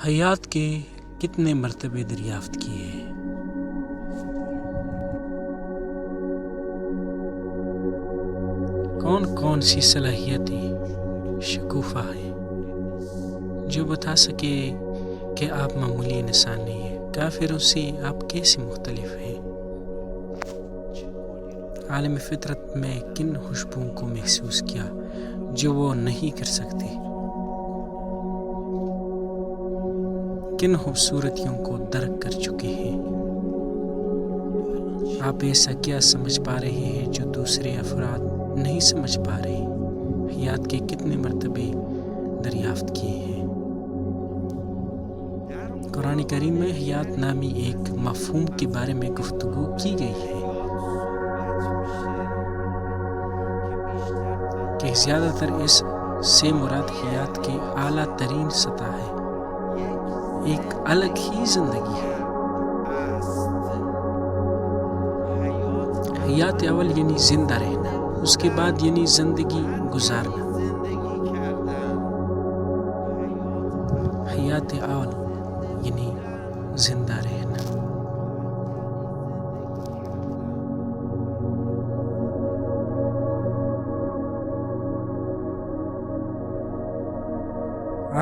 حیات کے کتنے مرتبے دریافت کیے ہیں؟ کون کون سی صلاحیتیں شکوفہ ہیں جو بتا سکے کہ آپ معمولی انسان نہیں ہیں؟ کافروں سے آپ کیسے مختلف ہیں؟ عالم فطرت میں کن خوشبوؤں کو محسوس کیا جو وہ نہیں کر سکتے؟ کن خوبصورتیوں کو درک کر چکے ہیں؟ آپ ایسا کیا سمجھ پا رہے ہیں جو دوسرے افراد نہیں سمجھ پا رہے؟ حیات کے کتنے مرتبے دریافت کیے ہیں؟ قرآن کریم میں حیات نامی ایک مفہوم کے بارے میں گفتگو کی گئی ہے کہ زیادہ تر اس سے مراد حیات کی اعلیٰ ترین سطح ہے، ایک الگ ہی زندگی ہے۔ حیات اول یعنی زندہ رہنا، اس کے بعد یعنی زندگی گزارنا۔ حیات اول یعنی زندہ رہنا۔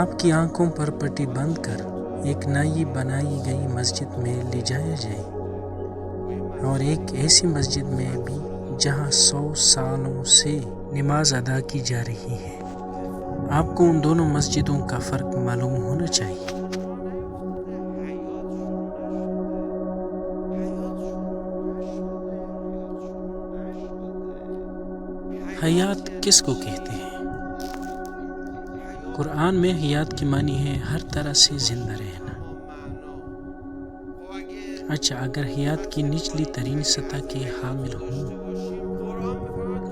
آپ کی آنکھوں پر پٹی بند کر ایک نئی بنائی گئی مسجد میں لے جایا جائے، اور ایک ایسی مسجد میں بھی جہاں 100 سالوں سے نماز ادا کی جا رہی ہے۔ آپ کو ان دونوں مسجدوں کا فرق معلوم ہونا چاہیے۔ حیات کس کو کہتے ہیں؟ قرآن میں حیات کی معنی ہے ہر طرح سے زندہ رہنا۔ اچھا، اگر حیات کی نچلی ترین سطح کے حامل ہوں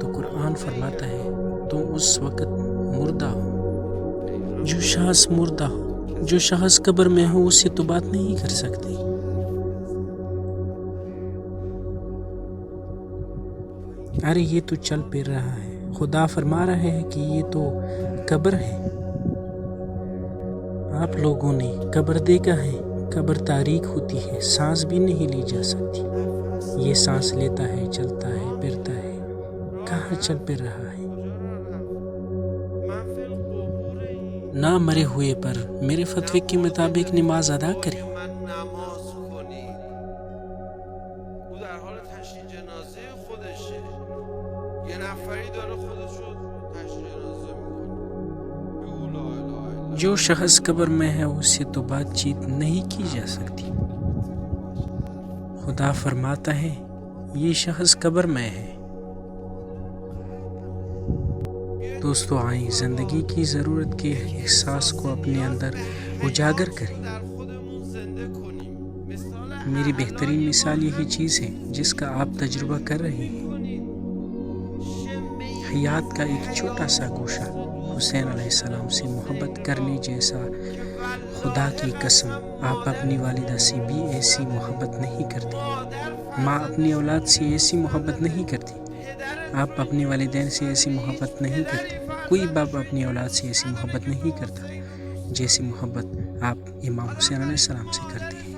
تو قرآن فرماتا ہے تم اس وقت مردہ ہو۔ جو شخص مردہ ہو، جو شخص قبر میں ہو، اس سے تو بات نہیں کر سکتی۔ ارے یہ تو چل پھر رہا ہے، خدا فرما رہا ہے کہ یہ تو قبر ہے۔ آپ لوگوں نے قبر دیکھا ہے؟ قبر تاریک ہوتی ہے، سانس بھی نہیں لی جا سکتی۔ یہ سانس لیتا ہے، چلتا ہے، پھرتا ہے، کہاں چل پھر رہا ہے؟ نہ مرے ہوئے پر میرے فتوے کے مطابق نماز ادا کریں۔ جو شخص قبر میں ہے اس سے تو بات چیت نہیں کی جا سکتی۔ خدا فرماتا ہے یہ شخص قبر میں ہے۔ دوستو آئیں زندگی کی ضرورت کے احساس کو اپنے اندر اجاگر کریں۔ میری بہترین مثال یہی چیز ہے جس کا آپ تجربہ کر رہے ہیں۔ حیات کا ایک چھوٹا سا گوشہ حسین علیہ السلام سے محبت کرنے جیسا۔ خدا کی قسم آپ اپنی والدہ سے بھی ایسی محبت نہیں کرتے، ماں اپنی اولاد سے ایسی محبت نہیں کرتی، آپ اپنے والدین سے ایسی محبت نہیں کرتے، کوئی باپ اپنی اولاد سے ایسی محبت نہیں کرتا جیسی محبت آپ امام حسین علیہ السلام سے کرتے ہیں۔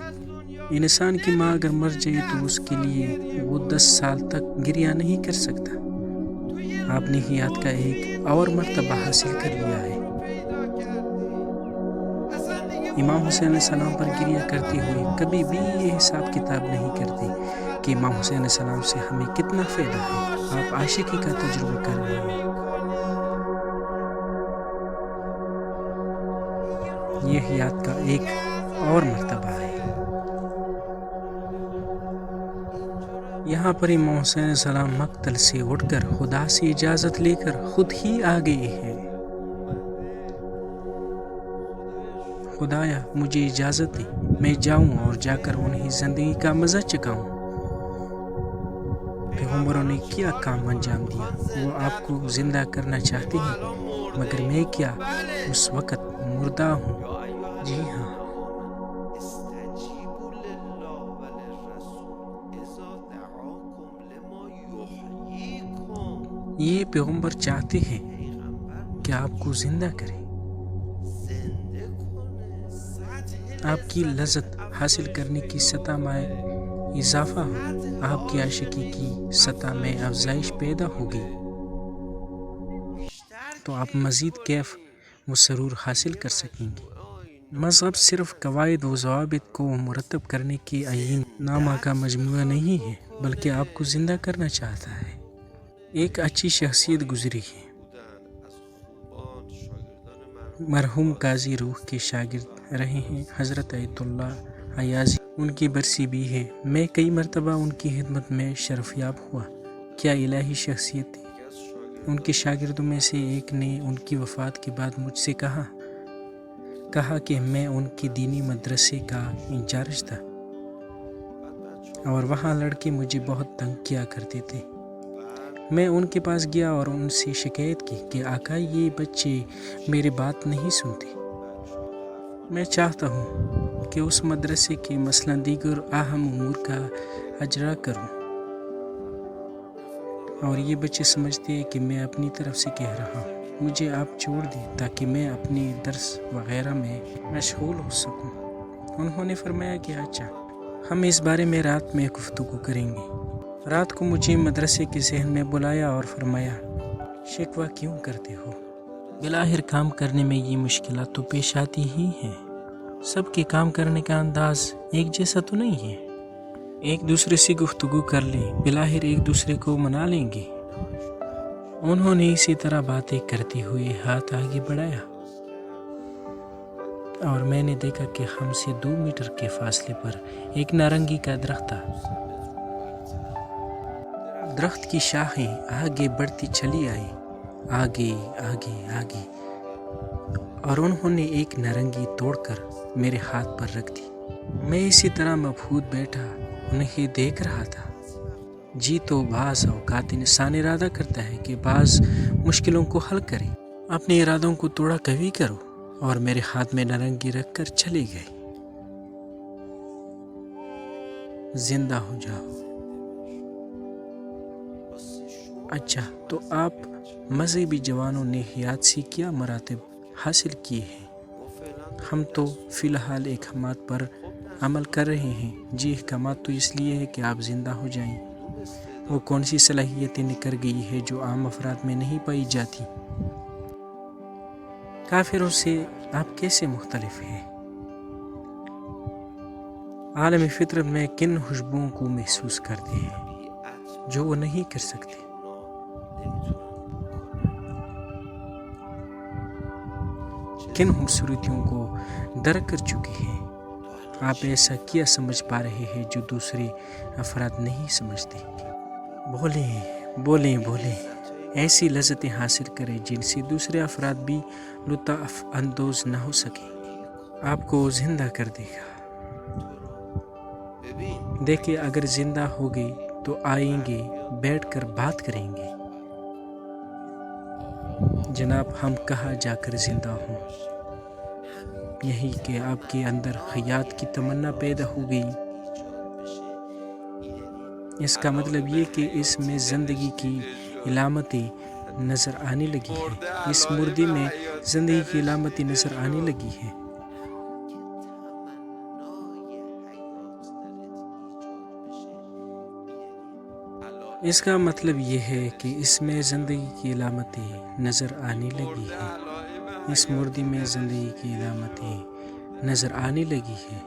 انسان کی ماں اگر مر جائے تو اس کے لیے وہ 10 سال تک گریہ نہیں کر سکتا۔ آپ نے حیات کا ایک اور مرتبہ حاصل کر لیا ہے۔ امام حسین علیہ السلام پر گریہ کرتے ہوئے کبھی بھی یہ حساب کتاب نہیں کرتے کہ امام حسین علیہ السلام سے ہمیں کتنا فائدہ ہے۔ آپ عاشقی کا تجربہ کر رہے ہیں۔ یہ حیات کا ایک اور مرتبہ ہے۔ یہاں پر امام حسین علیہ السلام مقتل سے اٹھ کر خدا سے اجازت لے کر خود ہی آ گئے ہیں۔ خدایا مجھے اجازت دے، میں جاؤں اور جا کر انہیں زندگی کا مزہ چکھاؤں۔ پیغمبروں نے کیا کام انجام دیا، وہ آپ کو زندہ کرنا چاہتے ہیں، مگر میں کیا اس وقت مردہ ہوں۔ جی ہاں، یہ پیغمبر چاہتے ہیں کہ آپ کو زندہ کریں۔ آپ کی لذت حاصل کرنے کی سطح میں اضافہ ہو، آپ کی عاشقی کی سطح میں افزائش پیدا ہوگی، تو آپ مزید کیف و سرور حاصل کر سکیں گے۔ مذہب صرف قواعد و ضوابط کو مرتب کرنے کے عین نامہ کا مجموعہ نہیں ہے، بلکہ آپ کو زندہ کرنا چاہتا ہے۔ ایک اچھی شخصیت گزری ہے، مرحوم قاضی روح کے شاگرد رہے ہیں حضرت آیت اللہ ایازی، ان کی برسی بھی ہے۔ میں کئی مرتبہ ان کی خدمت میں شرفیاب ہوا۔ کیا الہی شخصیت تھی۔ ان کے شاگردوں میں سے ایک نے ان کی وفات کے بعد مجھ سے کہا کہ میں ان کے دینی مدرسے کا انچارج تھا اور وہاں لڑکے مجھے بہت تنگ کیا کرتے تھے۔ میں ان کے پاس گیا اور ان سے شکایت کی کہ آقا یہ بچے میری بات نہیں سنتے۔ میں چاہتا ہوں کہ اس مدرسے کے مثلاً دیگر اہم امور کا اجرا کروں، اور یہ بچے سمجھتے ہیں کہ میں اپنی طرف سے کہہ رہا ہوں۔ مجھے آپ چھوڑ دیں تاکہ میں اپنے درس وغیرہ میں مشغول ہو سکوں۔ انہوں نے فرمایا کہ اچھا، ہم اس بارے میں رات میں گفتگو کریں گے۔ رات کو مجھے مدرسے کے ذہن میں بلایا اور فرمایا، شکوہ کیوں کرتے ہو؟ بالآخر کام کرنے میں یہ مشکلات تو پیش آتی ہی ہیں۔ سب کے کام کرنے کا انداز ایک جیسا تو نہیں ہے۔ ایک دوسرے سے گفتگو کر لیں، بالآخر ایک دوسرے کو منا لیں گے۔ انہوں نے اسی طرح باتیں کرتے ہوئے ہاتھ آگے بڑھایا اور میں نے دیکھا کہ ہم سے 2 میٹر کے فاصلے پر ایک نارنگی کا درخت تھا۔ درخت کی شاخیں آگے بڑھتی چلی آئی، آگے آگے آگے، اور انہوں نے ایک نارنگی توڑ کر میرے ہاتھ پر رکھ دی۔ میں اسی طرح مبہوت بیٹھا انہیں دیکھ رہا تھا۔ جی تو بعض اوقات انسان ارادہ کرتا ہے کہ بعض مشکلوں کو حل کرے، اپنے ارادوں کو توڑا قوی کرو، اور میرے ہاتھ میں نارنگی رکھ کر چلے گئے۔ زندہ ہو جاؤ۔ اچھا، تو آپ مذہبی جوانوں نے حیات سے کیا مراتب حاصل کیے ہیں؟ ہم تو فی الحال احکامات پر عمل کر رہے ہیں۔ جی، احکامات تو اس لیے ہے کہ آپ زندہ ہو جائیں۔ وہ کون سی صلاحیتیں نکل گئی ہے جو عام افراد میں نہیں پائی جاتی؟ کافروں سے آپ کیسے مختلف ہیں؟ عالم فطرت میں کن خوشبوؤں کو محسوس کرتے ہیں جو وہ نہیں کر سکتے؟ کن خوبصورتیوں کو درک کر چکے ہیں؟ آپ ایسا کیا سمجھ پا رہے ہیں جو دوسرے افراد نہیں سمجھتے؟ بولیں بولیں بولیں، ایسی لذتیں حاصل کریں جن سے دوسرے افراد بھی لطف اندوز نہ ہو سکیں۔ آپ کو زندہ کر دے گا۔ دیکھیں، اگر زندہ ہو گئی تو آئیں گے، بیٹھ کر بات کریں گے۔ جناب، ہم کہاں جا کر زندہ ہوں؟ یہی کہ آپ کے اندر حیات کی تمنا پیدا ہو گئی۔ اس کا مطلب یہ کہ اس میں زندگی کی علامتیں نظر آنے لگی ہیں، اس مردے میں زندگی کی علامتیں نظر آنے لگی ہیں۔ اس کا مطلب یہ ہے کہ اس میں زندگی کی علامتیں نظر آنے لگی ہیں، اس مردے میں زندگی کی علامتیں نظر آنے لگی ہیں۔